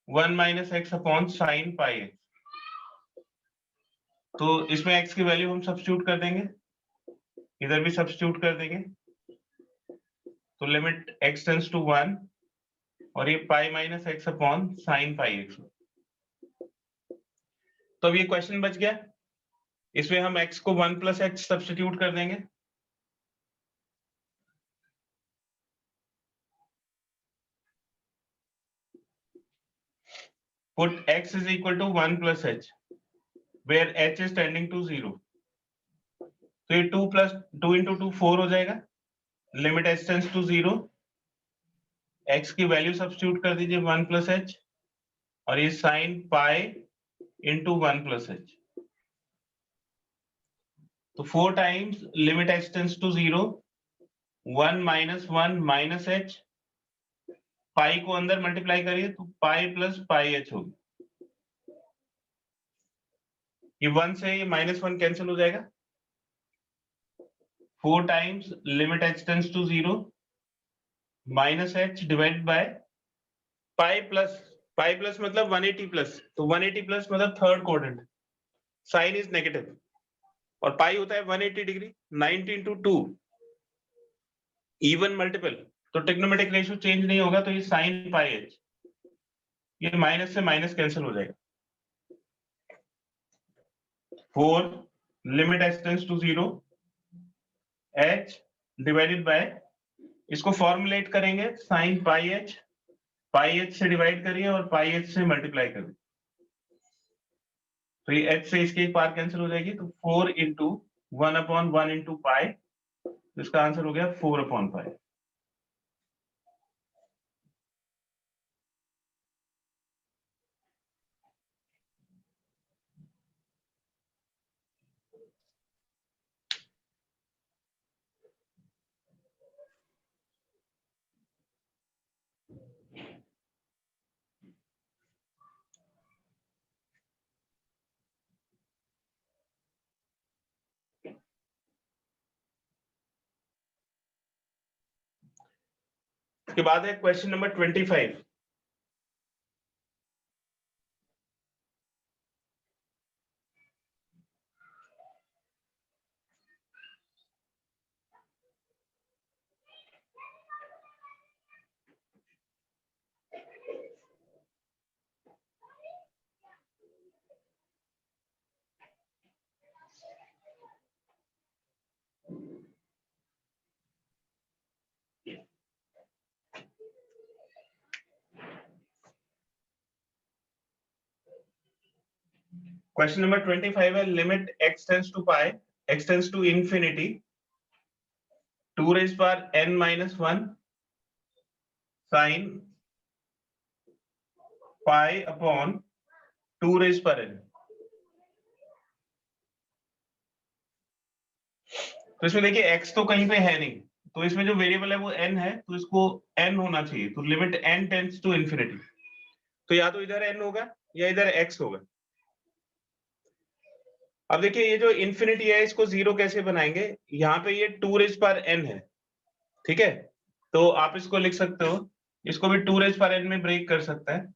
[SPEAKER 1] 1 minus x upon sine pi x. तो इसमें x की वैल्यू हम सब्स्टिट्यूट कर देंगे, इधर भी सब्स्टिट्यूट कर देंगे, तो लिमिट x टेंड्स टू 1 और ये pi minus x upon sine pi x. तो अब ये क्वेश्चन बच गया, इसमें हम x को 1 प्लस एक्स सब्स्टिट्यूट कर देंगे, put x is equal to 1 plus h where h is tending to 0। तो ये 2 प्लस 2 इंटू 2 4 हो जाएगा। Limit h tends to 0, x की वैल्यू सब्स्टिट्यूट कर दीजिए 1 प्लस एच, और ये sine pi into 1 plus H. तो 4 times limit h tends to 0 1 minus 1 minus H, pi को अंदर मल्टीप्लाई करिए तो पाई प्लस पाई एच होगी। ये 1 से ये -1 कैंसिल हो जाएगा। 4 times limit h tends to 0 minus h divide by pi plus मतलब 180 प्लस, तो 180 प्लस मतलब third quadrant, sine is negative, और पाई होता है 180 डिग्री। 90 इंटू 2 इवन मल्टीपल, तो ट्रिग्नोमेट्रिक रेशियो चेंज नहीं होगा, तो ये साइन पाई एच, ये माइनस से माइनस कैंसिल हो जाएगा। 4 limit h tends to 0 h divided by, इसको फॉर्मुलेट करेंगे साइन पाई एच से डिवाइड करिए और पाई एच से मल्टीप्लाई करिए, तो ये h से इसके एक पार कैंसिल हो जाएगी, तो 4 इंटू 1 अपॉन 1 इंटू पाई, तो इसका आंसर हो गया 4 अपॉन पाई। इसके बाद है क्वेश्चन नंबर 25। क्वेश्चन नंबर 25 है limit x tends to pi, x tends to infinity 2 raised power n minus 1 sin pi upon 2 raised power n। तो इसमें देखिए x तो कहीं पे है नहीं, तो इसमें जो वेरिएबल है वो n है, तो इसको n होना चाहिए, तो limit n tends to infinity, तो या तो इधर n होगा या इधर x होगा। अब देखिए ये जो इंफिनिटी है इसको जीरो कैसे बनाएंगे, यहाँ पे ये 2 रेज पर n है, ठीक है, तो आप इसको लिख सकते हो, इसको भी 2 रेज पर n में ब्रेक कर सकते हैं।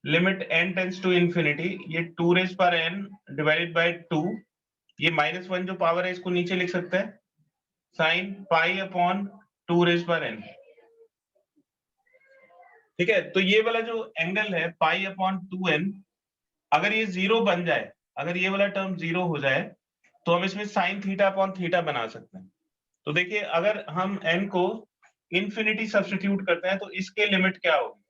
[SPEAKER 1] Limit n tends to infinity, ये 2 raise power n divided by 2, ये -1 जो पावर है इसको नीचे लिख सकते हैं, sine pi upon 2 raise power n, ठीक है। तो ये वाला जो एंगल है पाई अपॉन 2n, अगर ये जीरो बन जाए, अगर ये वाला टर्म जीरो हो जाए, तो हम इसमें साइन थीटा अपॉन थीटा बना सकते हैं। तो देखिए अगर हम n को इंफिनिटी सब्स्टिट्यूट करते हैं तो इसके लिमिट क्या होगी,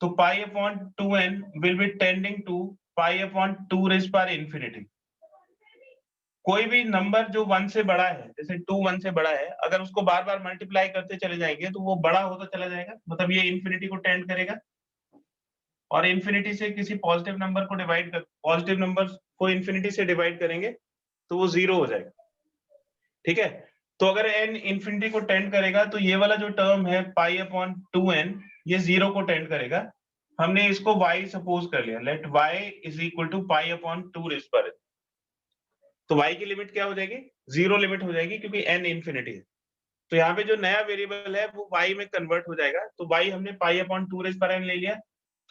[SPEAKER 1] तो pi upon 2n will be tending to pi upon 2 raise power infinity. कोई भी नंबर जो 1 से बड़ा है, जैसे 2 1 से बड़ा है, अगर उसको बार बार मल्टीप्लाई करते चले जाएंगे तो वो बड़ा होता चला जाएगा, मतलब ये इंफिनिटी को टेंड करेगा, और इंफिनिटी से किसी पॉजिटिव नंबर को डिवाइड कर, पॉजिटिव नंबर को इंफिनिटी से डिवाइड करेंगे तो वो जीरो हो जाएगा, ठीक है। तो अगर n इंफिनिटी को टेंड करेगा तो ये वाला जो टर्म है पाई अपॉन 2n ये जीरो को टेंड करेगा। हमने इसको y सपोज कर लिया, let y is equal to pi upon 2 raise power, तो y की लिमिट क्या हो जाएगी, जीरो लिमिट हो जाएगी, क्योंकि n इंफिनिटी है। तो यहाँ पे जो नया वेरिएबल है वो y में कन्वर्ट हो जाएगा, तो y हमने पाई अपॉन 2 रेज पर n ले लिया,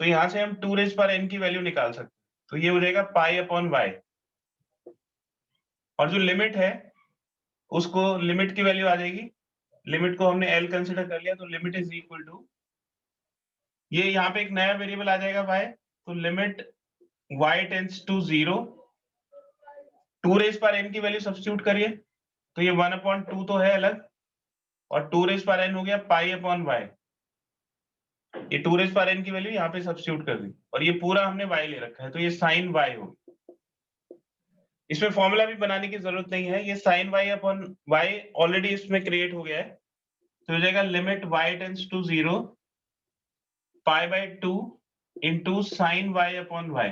[SPEAKER 1] तो यहाँ से हम 2 रेज पर n की वैल्यू निकाल सकते हैं, तो ये हो जाएगा पाई अपॉन y, और जो लिमिट है उसको लिमिट की वैल्यू आ जाएगी, लिमिट को हमने l कंसीडर कर लिया, तो लिमिट इज इक्वल टू, ये यहाँ पे एक नया वेरिएबल आ जाएगा y, तो limit y tends to 0, 2 raise power n की वैल्यू सब्स्टिट्यूट करिए, तो ये 1/2 तो है अलग, और 2 रेज पर n हो गया पाई अपॉन y, ये 2 रेज पर n की वैल्यू यहाँ पे सब्स्टिट्यूट कर दी, और ये पूरा हमने y ले रखा है, तो ये साइन y होगी। इसमें फॉर्मूला भी बनाने की जरूरत नहीं है, ये sine y upon y already इसमें क्रिएट हो गया है, तो हो जाएगा limit y tends to 0 pi by 2 into sine y upon y,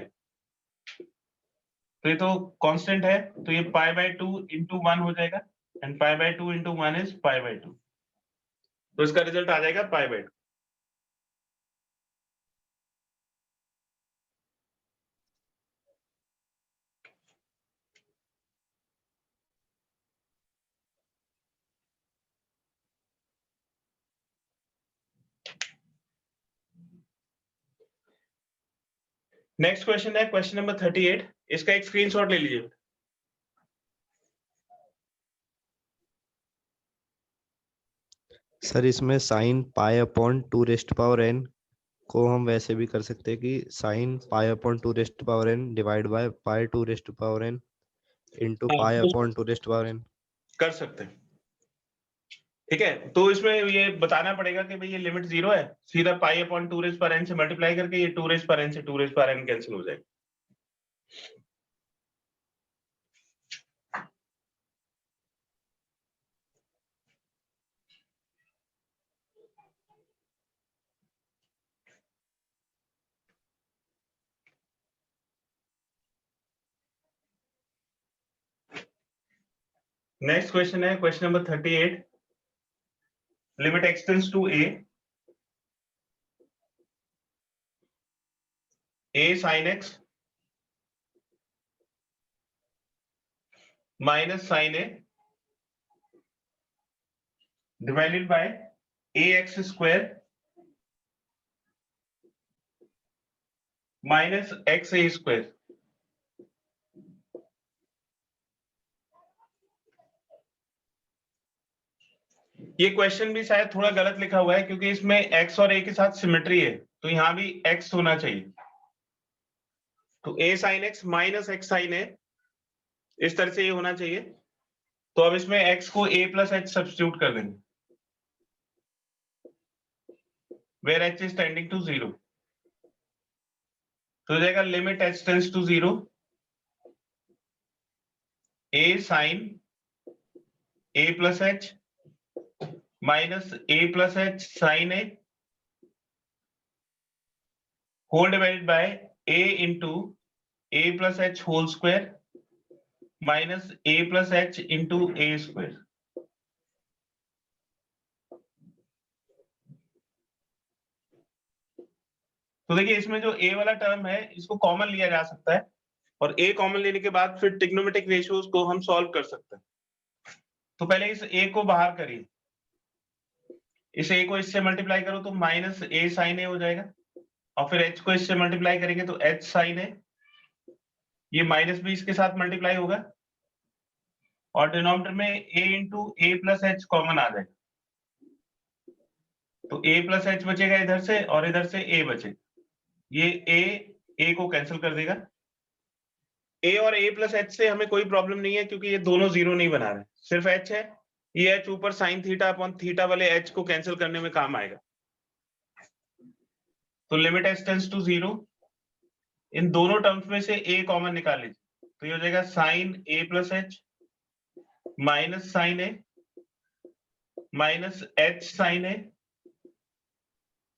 [SPEAKER 1] तो ये तो कांस्टेंट है, तो ये पाई बाय 2 इंटू 1 हो जाएगा, and pi by 2 into 1 is pi by 2, तो इसका रिजल्ट आ जाएगा पाई बाय 2। नेक्स्ट क्वेश्चन है क्वेश्चन नंबर 38, इसका एक स्क्रीनशॉट ले लीजिए।
[SPEAKER 2] सर इसमें sine pi upon 2 rest power n को हम वैसे भी कर सकते हैं कि sine pi upon 2 rest power n divide by pi 2 rest power n into pi upon 2 rest power n
[SPEAKER 1] कर सकते हैं, ठीक है। तो इसमें ये बताना पड़ेगा कि भाई ये लिमिट जीरो है, सीधा पाई अपॉन 2 रेज पर n से मल्टीप्लाई करके ये 2 रेज पर n से 2 रेज पर n कैंसिल हो जाएगा। नेक्स्ट क्वेश्चन है question number 38, limit x tends to a sin x minus sine a divided by ax square minus xa square. ये question भी शायद थोड़ा गलत लिखा हुआ है, क्योंकि इसमें x और a के साथ सिमेट्री है, तो यहां भी x होना चाहिए, तो a sin x minus x sin a, इस तरह से ये होना चाहिए। तो अब इसमें x को a प्लस h सब्स्टिट्यूट कर देंगे, where h is tending to 0, तो हो जाएगा limit h tends to 0 a sine a plus h minus a plus h sine a whole divided by a into a plus h whole square minus a plus h into a square. तो देखिए इसमें जो a वाला term है इसको common लिया जा सकता है और a कॉमन लेने के बाद फिर ट्रिग्नोमेट्रिक रेशियोज को हम सॉल्व कर सकते हैं। तो पहले इस a को बाहर करिए, इस a को इससे मल्टीप्लाई करो तो माइनस a साइन a हो जाएगा और फिर h को इससे मल्टीप्लाई करेंगे तो h साइन a, ये माइनस भी इसके साथ मल्टीप्लाई होगा और डिनोमिनेटर में a into a plus h common आ जाएगा तो a प्लस h बचेगा इधर से और इधर से a बचेगा, ये a को कैंसिल कर देगा। a और a प्लस h से हमें कोई प्रॉब्लम नहीं है क्योंकि ये दोनों जीरो नहीं बना रहे, सिर्फ h है, ये h ऊपर साइन थीटा अपॉन थीटा वाले h को कैंसिल करने में काम आएगा। तो लिमिट h टेंड्स टू 0, इन दोनों टर्म्स में से a कॉमन निकाल लीजिए तो ये हो जाएगा sine a plus h minus sine a minus h sine a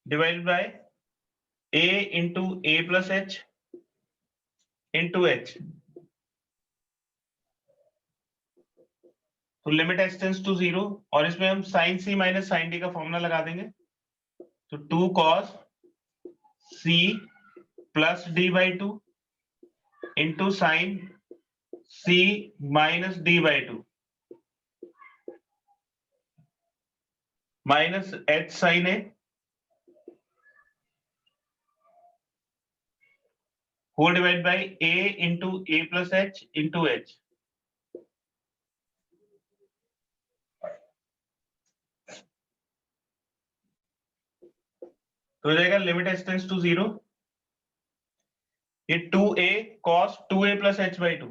[SPEAKER 1] divided by a into a plus h into h। तो लिमिट h टेंड्स टू 0 और इसमें हम sine c minus sine d का फॉर्मूला लगा देंगे तो 2 cos c plus d by 2 into sine c minus d by 2 minus h sine a whole divide by a into a plus h into h। तो हो जाएगा limit h tends to 0, ये 2a cos 2a plus h by 2,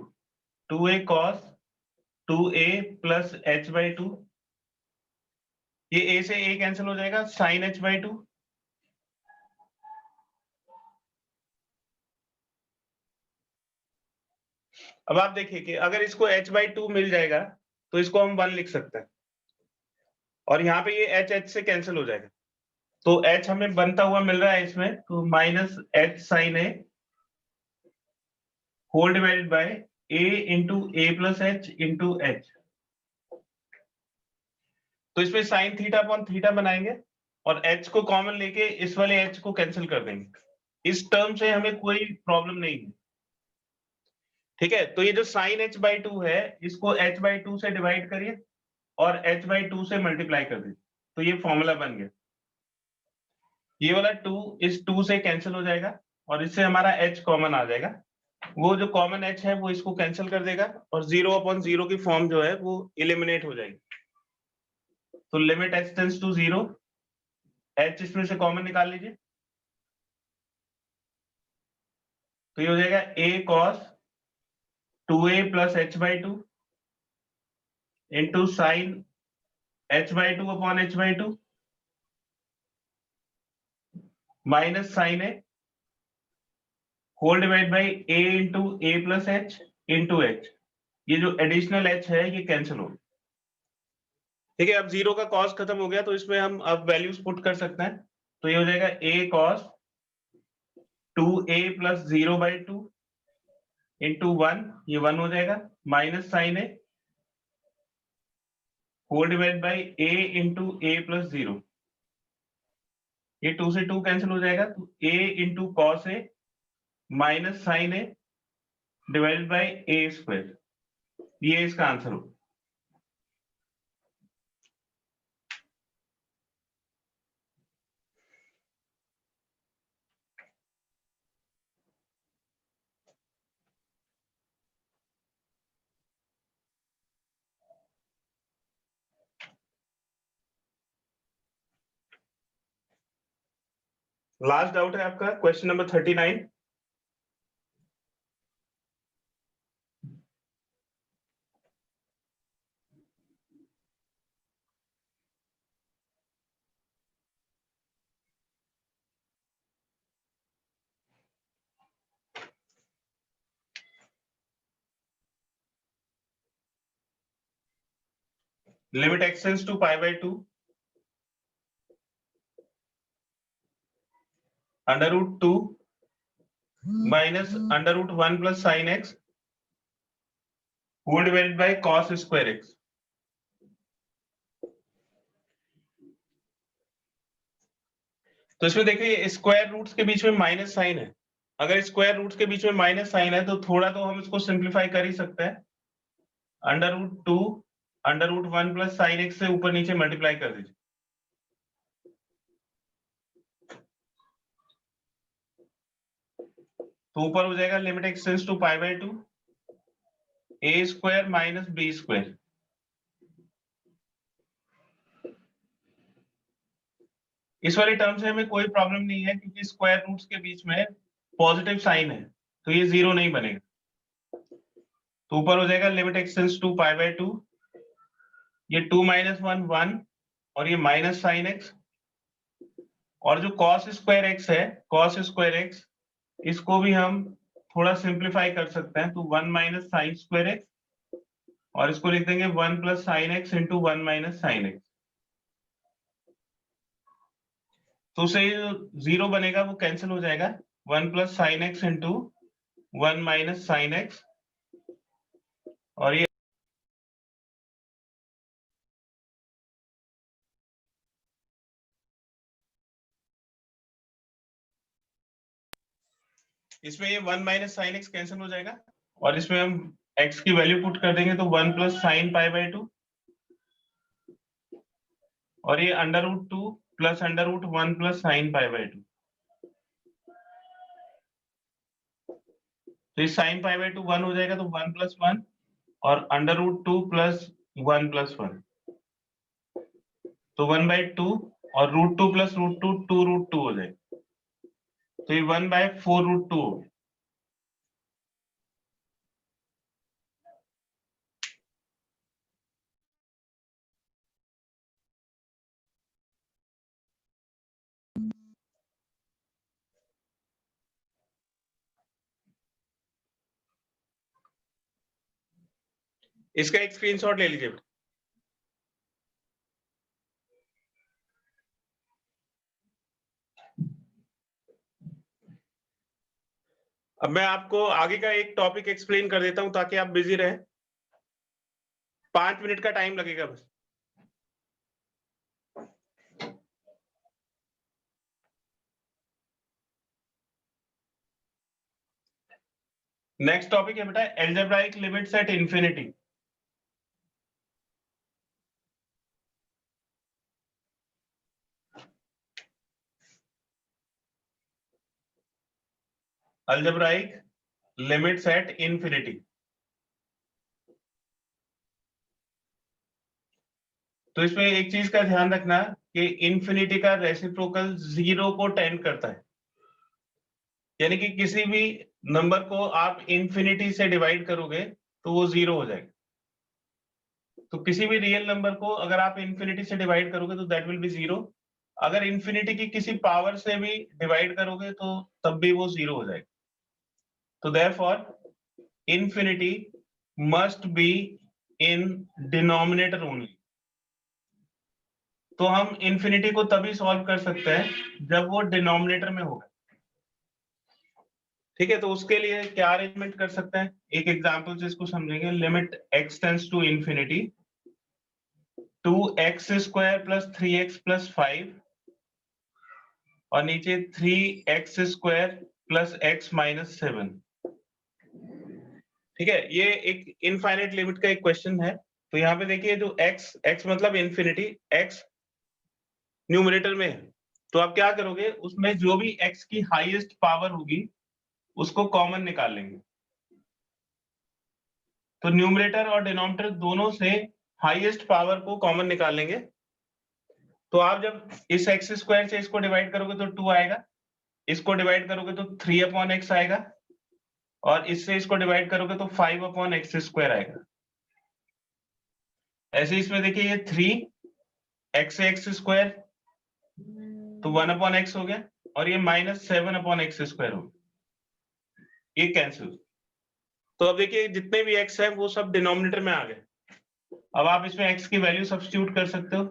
[SPEAKER 1] 2a cos 2a plus h by 2, ये a से a cancel हो जाएगा sine h by 2 अब आप देखिए कि अगर इसको h बाई 2 मिल जाएगा तो इसको हम 1 लिख सकते हैं और यहाँ पे ये h से कैंसिल हो जाएगा तो h हमें बनता हुआ मिल रहा है इसमें तो minus h sine a whole divided by a into a plus h into h। तो इसमें साइन थीटा अपॉन थीटा बनाएंगे और h को कॉमन लेके इस वाले h को कैंसिल कर देंगे, इस टर्म से हमें कोई प्रॉब्लम नहीं है। ठीक है, तो ये जो साइन h बाई 2 है इसको h बाई 2 से डिवाइड करिए और h बाई 2 से मल्टीप्लाई कर दीजिए तो ये फॉर्मूला बन गया। ये वाला 2 इस 2 से कैंसिल हो जाएगा और इससे हमारा h कॉमन आ जाएगा, वो जो कॉमन h है वो इसको कैंसिल कर देगा और 0/0 की फॉर्म जो है वो एलिमिनेट हो जाएगी। तो limit h tends to 0, h इसमें से कॉमन निकाल लीजिए तो ये हो जाएगा a cos 2a plus h by 2 into sine h by 2 upon h by 2 minus sine a whole divide by a into a plus h into h। ये जो एडिशनल h है ये कैंसिल हो, ठीक है। अब 0 का कॉस खत्म हो गया तो इसमें हम अब वैल्यूज पुट कर सकते हैं तो ये हो जाएगा a cos 2a plus 0 by 2 into 1, ये 1 हो जाएगा minus sine a whole divide by a into a plus 0, ये 2 से 2 कैंसिल हो जाएगा तो a into cos a minus sine a divided by a square, ये इसका आंसर हो। लास्ट डाउट है आपका question number 39। Limit x tends to pi by 2 under root 2 minus under root 1 plus sine x whole divided by cos square x. तो इसमें देखिए square roots के बीच में माइनस साइन है। अगर स्क्वायर रूट्स के बीच में माइनस साइन है तो थोड़ा तो हम इसको सिंप्लीफाई कर ही सकते हैं। Under root 2 under root 1 plus sine x से ऊपर नीचे मल्टीप्लाई कर दीजिए। तो ऊपर हो जाएगा limit x tends to pi by 2 a square minus b square. इस वाले टर्म से हमें कोई प्रॉब्लम नहीं है क्योंकि स्क्वायर रूट्स के बीच में पॉजिटिव साइन है तो ये जीरो नहीं बनेगा। तो ऊपर हो जाएगा limit x tends to pi by 2 ये 2 माइनस 1 1 और ये माइनस साइन एक्स और जो कॉस स्क्वायर एक्स है कॉस स्क्वायर एक्स इसको भी हम थोड़ा सिंप्लीफाई कर सकते हैं। तो 1 माइनस साइन स्क्वायर एक्स और इसको लिख देंगे 1 plus sine x into 1 minus sine x. तो उसे जीरो बनेगा वो कैंसिल हो जाएगा 1 plus sine x into 1 minus sine x और ये इसमें ये 1 माइनस साइन एक्स कैंसिल हो जाएगा और इसमें हम x की वैल्यू पुट कर देंगे तो 1 प्लस साइन पाई बाय 2 और ये under root 2 plus under root 1 plus sine pi by 2। तो ये साइन पाई बाय 2 1 हो जाएगा तो 1 प्लस 1 और अंडर रूट 2 प्लस 1 प्लस 1 तो 1 बाय 2 और रूट 2 प्लस रूट 2 2 रूट 2 हो जाएगा तो ये 1 बाय 4 रूट 2 हो गया। इसका एक स्क्रीनशॉट ले लीजिए। अब मैं आपको आगे का एक टॉपिक एक्सप्लेन कर देता हूं ताकि आप बिजी रहें। 5 मिनट का टाइम लगेगा बस। नेक्स्ट टॉपिक है बेटा algebraic limits at infinity. Algebraic limits at infinity. तो इसमें एक चीज का ध्यान रखना कि इंफिनिटी का रेसिप्रोकल 0 को टेंड करता है, यानी कि किसी भी नंबर को आप इंफिनिटी से डिवाइड करोगे तो वो 0 हो जाएगा। तो किसी भी रियल नंबर को अगर आप इंफिनिटी से डिवाइड करोगे तो दैट विल बी 0। अगर इंफिनिटी की किसी पावर से भी डिवाइड करोगे तो तब भी वो 0 हो जाएगा। तो therefore infinity must be in denominator only. तो हम इंफिनिटी को तभी सॉल्व कर सकते हैं जब वो डिनोमिनेटर में होगा। ठीक है, तो उसके लिए क्या अरेंजमेंट कर सकते हैं, एक एग्जांपल से इसको समझेंगे। Limit x tends to infinity 2x square plus 3x plus 5 और नीचे 3x square plus x minus 7। ठीक है, ये एक इनफाइनाइट लिमिट का एक क्वेश्चन है। तो यहाँ पे देखिए जो x मतलब इंफिनिटी, x न्यूमरेटर में है, तो आप क्या करोगे, उसमें जो भी x की हाईएस्ट पावर होगी उसको कॉमन निकाल लेंगे। तो न्यूमरेटर और डिनोमिनेटर दोनों से हाईएस्ट पावर को कॉमन निकाल लेंगे। तो आप जब इस x स्क्वायर से इसको डिवाइड करोगे तो 2 आएगा, इसको डिवाइड करोगे तो 3/x आएगा और इससे इसको डिवाइड करोगे तो 5/x स्क्वायर आएगा। ऐसे इसमें देखिए ये 3x स्क्वायर तो 1/x हो गया और ये -7/x स्क्वायर हो गया, ये कैंसिल। तो अब देखिए जितने भी x है वो सब डिनोमिनेटर में आ गए। अब आप इसमें x की वैल्यू सब्स्टिट्यूट कर सकते हो।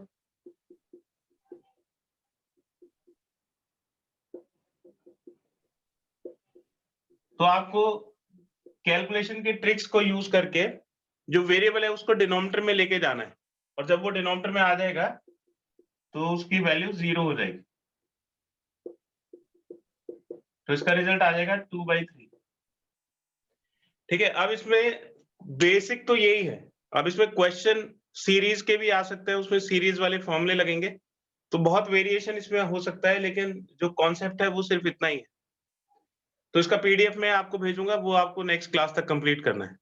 [SPEAKER 1] तो आपको कैलकुलेशन के ट्रिक्स को यूज करके जो वेरिएबल है उसको डिनोमिनेटर में लेके जाना है, और जब वो डिनोमिनेटर में आ जाएगा तो उसकी वैल्यू 0 हो जाएगी। तो इसका रिजल्ट आ जाएगा 2/3। ठीक है, अब इसमें बेसिक तो यही है। अब इसमें क्वेश्चन सीरीज के भी आ सकते हैं, उसमें सीरीज वाले फॉर्मूले लगेंगे, तो बहुत वेरिएशन इसमें हो सकता है, लेकिन जो कॉन्सेप्ट है वो सिर्फ इतना ही है। तो इसका पीडीएफ में आपको भेजूंगा, वो आपको नेक्स्ट क्लास तक कंप्लीट करना है।